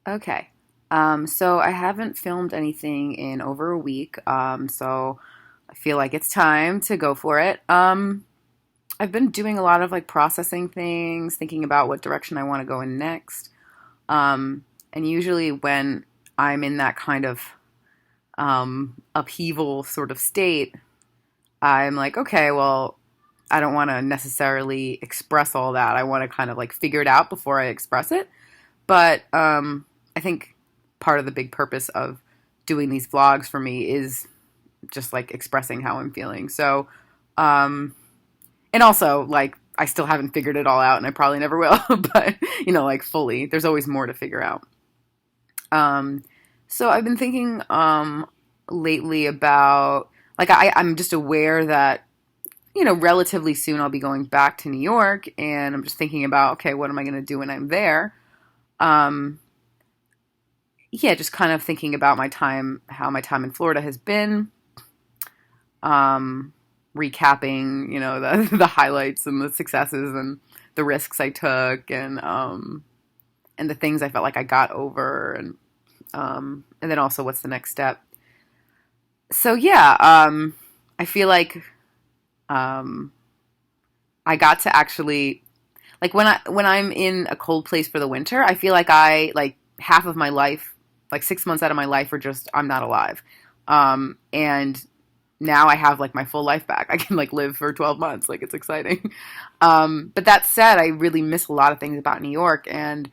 Okay. So I haven't filmed anything in over a week. So I feel like it's time to go for it. I've been doing a lot of like processing things, thinking about what direction I want to go in next. And usually when I'm in that kind of upheaval sort of state, I'm like, okay, well, I don't want to necessarily express all that. I want to kind of like figure it out before I express it. But I think part of the big purpose of doing these vlogs for me is just like expressing how I'm feeling. So, um, and also like I still haven't figured it all out, and I probably never will. But like fully, there's always more to figure out. Um, so I've been thinking lately about like I'm just aware that relatively soon I'll be going back to New York, and I'm just thinking about okay, what am I going to do when I'm there? Um, yeah, just kind of thinking about how my time in Florida has been, um, recapping, the highlights and the successes and the risks I took and the things I felt like I got over and then also what's the next step. So yeah, I feel like um, I got to actually like when I'm in a cold place for the winter, I feel like I like half of my life, like 6 months out of my life, are just I'm not alive. And now I have like my full life back. I can like live for 12 months. Like it's exciting. But that said, I really miss a lot of things about New York, and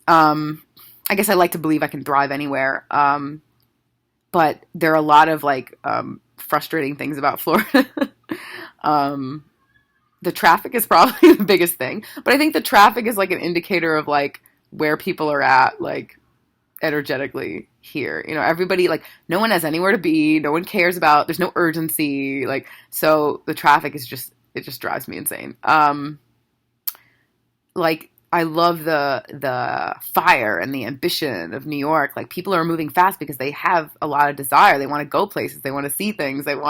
um, I guess I like to believe I can thrive anywhere. But there are a lot of like frustrating things about Florida. um, the traffic is probably the biggest thing, but I think the traffic is like an indicator of like where people are at, like energetically here. Everybody like no one has anywhere to be, no one cares about. There's no urgency, like so the traffic is just it just drives me insane. Like I love the fire and the ambition of New York. Like people are moving fast because they have a lot of desire. They want to go places. They want to see things. They don't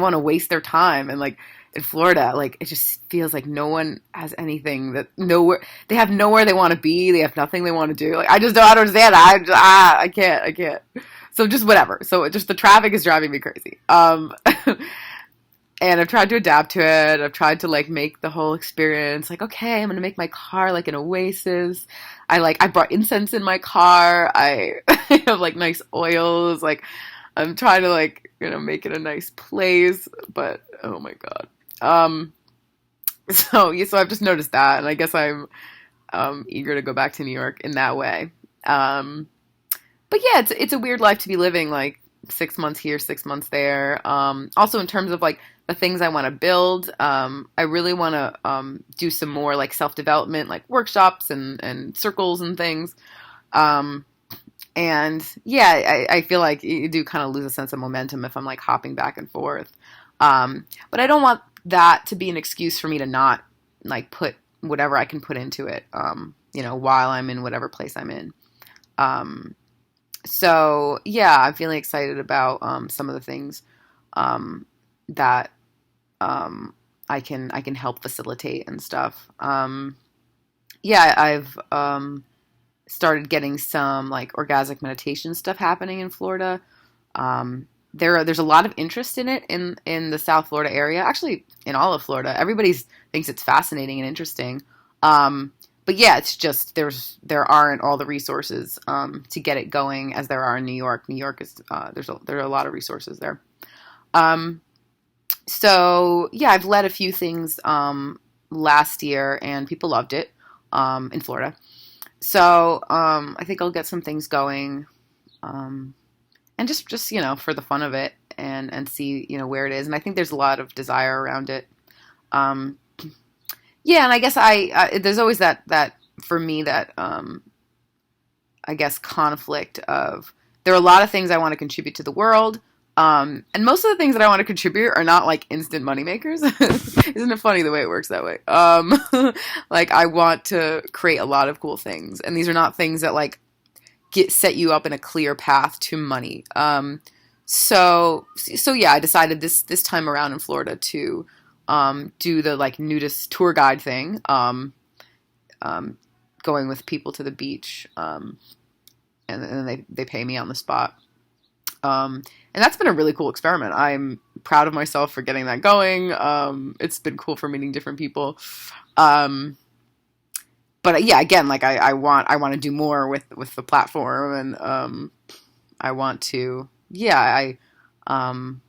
want to waste their time. And like in Florida, like it just feels like no one has anything that nowhere they have nowhere they want to be. They have nothing they want to do. Like I don't understand that. I can't. So just whatever. So just the traffic is driving me crazy. And I've tried to adapt to it. I've tried to like make the whole experience like, okay, I'm gonna make my car like an oasis. I brought incense in my car. I have like nice oils. Like I'm trying to like make it a nice place. But oh my god. Um. So yeah, so I've just noticed that, and I guess I'm eager to go back to New York in that way. Um. But yeah, it's a weird life to be living, like 6 months here, 6 months there. Also in terms of like the things I want to build, I really want to do some more like self development, like workshops and circles and things. Um, and yeah, I feel like you do kind of lose a sense of momentum if I'm like hopping back and forth. But I don't want that to be an excuse for me to not like put whatever I can put into it, while I'm in whatever place I'm in. Um, so yeah, I'm feeling excited about some of the things that I can help facilitate and stuff. Yeah, I've started getting some like orgasmic meditation stuff happening in Florida. There's a lot of interest in it in the South Florida area. Actually, in all of Florida, everybody thinks it's fascinating and interesting. Um, but yeah, it's just there aren't all the resources to get it going as there are in New York. New York is there are a lot of resources there. Um, so yeah, I've led a few things last year, and people loved it in Florida. So I think I'll get some things going, um, and just for the fun of it, and see where it is. And I think there's a lot of desire around it. Um, yeah, and I guess there's always that for me that I guess conflict of there are a lot of things I want to contribute to the world. And most of the things that I want to contribute are not like instant money makers. Isn't it funny the way it works that way? Like I want to create a lot of cool things, and these are not things that like set you up in a clear path to money. So yeah, I decided this time around in Florida to do the like nudist tour guide thing, um, going with people to the beach. and then they pay me on the spot. And that's been a really cool experiment. I'm proud of myself for getting that going. It's been cool for meeting different people. Um, but yeah, again, like I want to do more with the platform, and I want to, yeah, um,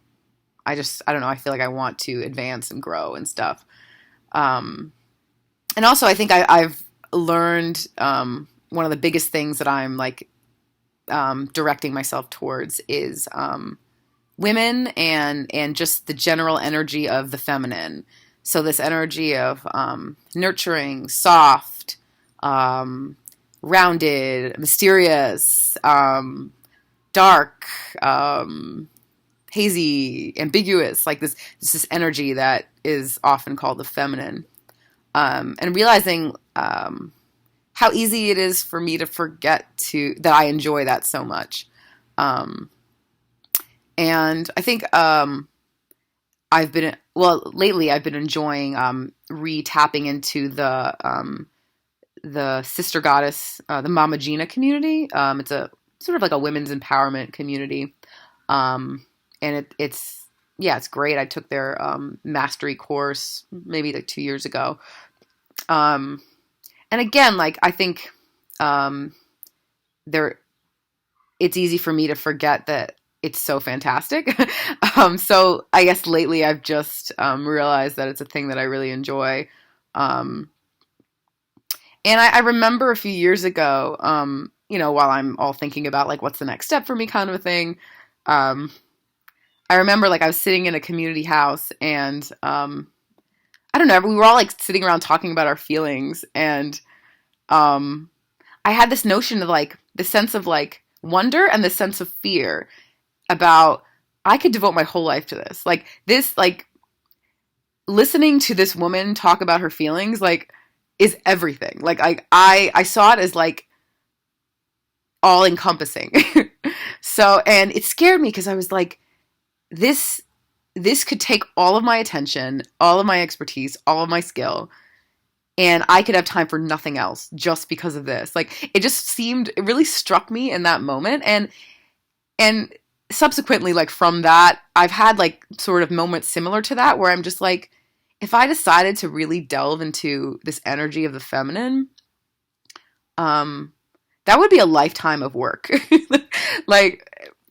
I don't know. I feel like I want to advance and grow and stuff. Um, and also, I think I've learned one of the biggest things that I'm like directing myself towards is women and just the general energy of the feminine. So this energy of nurturing, soft, um, rounded, mysterious, dark, hazy, ambiguous, like this energy that is often called the feminine. And realizing how easy it is for me to forget that I enjoy that so much. Um, and I think lately I've been enjoying re-tapping into the sister goddess, the Mama Gina community. It's a sort of like a women's empowerment community. And it's yeah, it's great. I took their mastery course maybe like 2 years ago. Um, and again, like I think there it's easy for me to forget that it's so fantastic. So I guess lately I've just realized that it's a thing that I really enjoy. Um, and I remember a few years ago, while I'm all thinking about like what's the next step for me, kind of a thing. Um, I remember like I was sitting in a community house, and I don't know, we were all like sitting around talking about our feelings, and um, I had this notion of like the sense of like wonder and the sense of fear about I could devote my whole life to this. Like this, like listening to this woman talk about her feelings, like is everything. Like I saw it as like all encompassing. So, and it scared me because I was like, this this could take all of my attention, all of my expertise, all of my skill, and I could have time for nothing else just because of this. Like it really struck me in that moment. And subsequently, like from that, I've had like sort of moments similar to that where I'm just like, if I decided to really delve into this energy of the feminine, um, that would be a lifetime of work. Like,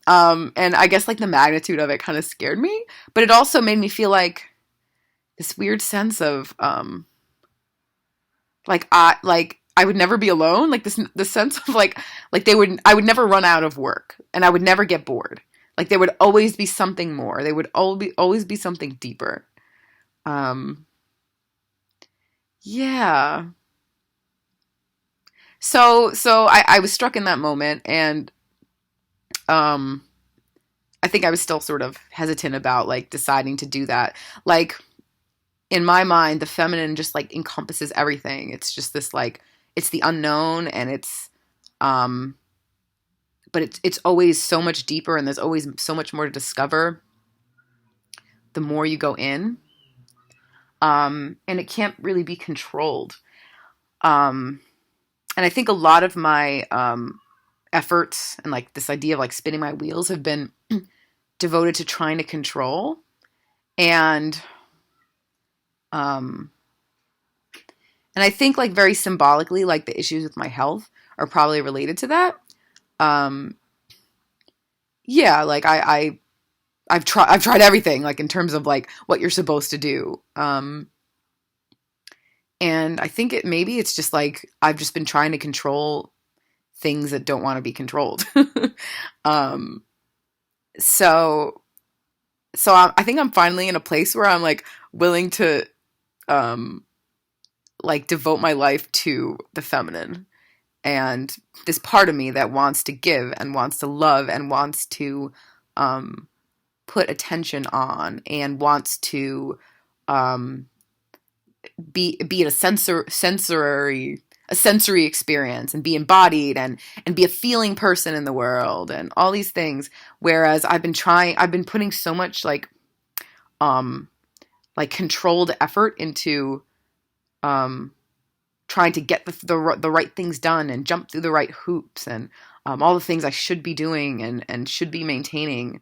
and I guess like the magnitude of it kind of scared me, but it also made me feel like this weird sense of, like I would never be alone. Like the sense of like I would never run out of work, and I would never get bored. Like there would always be something more. There would always be something deeper. Um, yeah. So I was struck in that moment, and um, I think I was still sort of hesitant about like deciding to do that. Like in my mind, the feminine just like encompasses everything. It's just this like it's the unknown, and um, but it's always so much deeper, and there's always so much more to discover the more you go in. And it can't really be controlled. Um, and I think a lot of my efforts and like this idea of like spinning my wheels have been devoted to trying to control. And um, and I think like very symbolically, like the issues with my health are probably related to that. Um, yeah, like I've tried everything like in terms of like what you're supposed to do. And I think maybe it's just like I've just been trying to control things that don't want to be controlled. um, so I think I'm finally in a place where I'm like willing to um, like devote my life to the feminine, and this part of me that wants to give and wants to love and wants to um, put attention on and wants to um, be in a sensory experience and be embodied and be a feeling person in the world and all these things. Whereas I've been putting so much um like controlled effort into um trying to get the right things done and jump through the right hoops and all the things I should be doing and should be maintaining.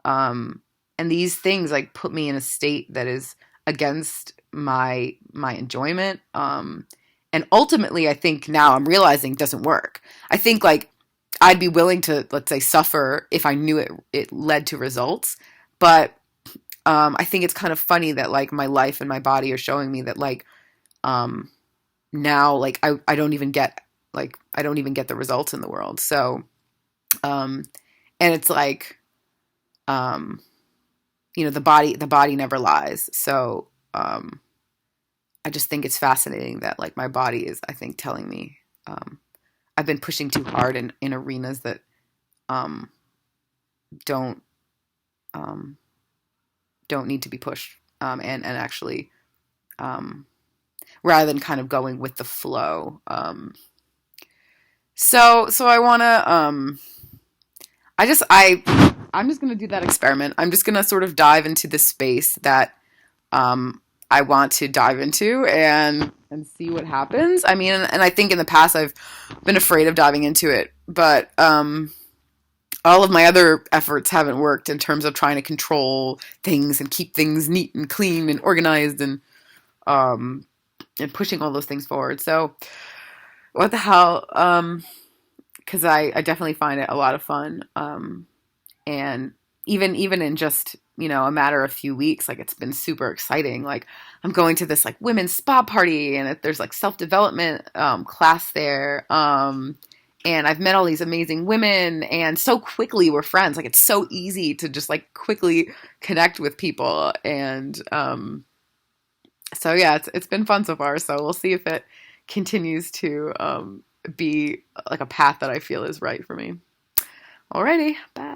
And these things like put me in a state that is against my enjoyment. And ultimately, I think now I'm realizing doesn't work. I think like I'd be willing to, let's say, suffer if I knew it led to results. But I think it's kind of funny that like my life and my body are showing me that like um, now like I don't even get the results in the world. So um, and it's like um, the body never lies. So I just think it's fascinating that like my body is, I think, telling me I've been pushing too hard in arenas that um, don't um, don't need to be pushed, and actually um, rather than kind of going with the flow. So I want to I'm just gonna do that experiment. I'm just gonna sort of dive into the space that I want to dive into and see what happens. I mean, and I think in the past I've been afraid of diving into it, but all of my other efforts haven't worked in terms of trying to control things and keep things neat and clean and organized um, and pushing all those things forward. So what the hell? Because I definitely find it a lot of fun. And even in just a matter of a few weeks, like it's been super exciting. Like I'm going to this like women's spa party, and there's like self-development class there, and I've met all these amazing women, and so quickly we're friends. Like it's so easy to just like quickly connect with people, and so yeah, it's been fun so far. So we'll see if it continues to be like a path that I feel is right for me. Alrighty, bye.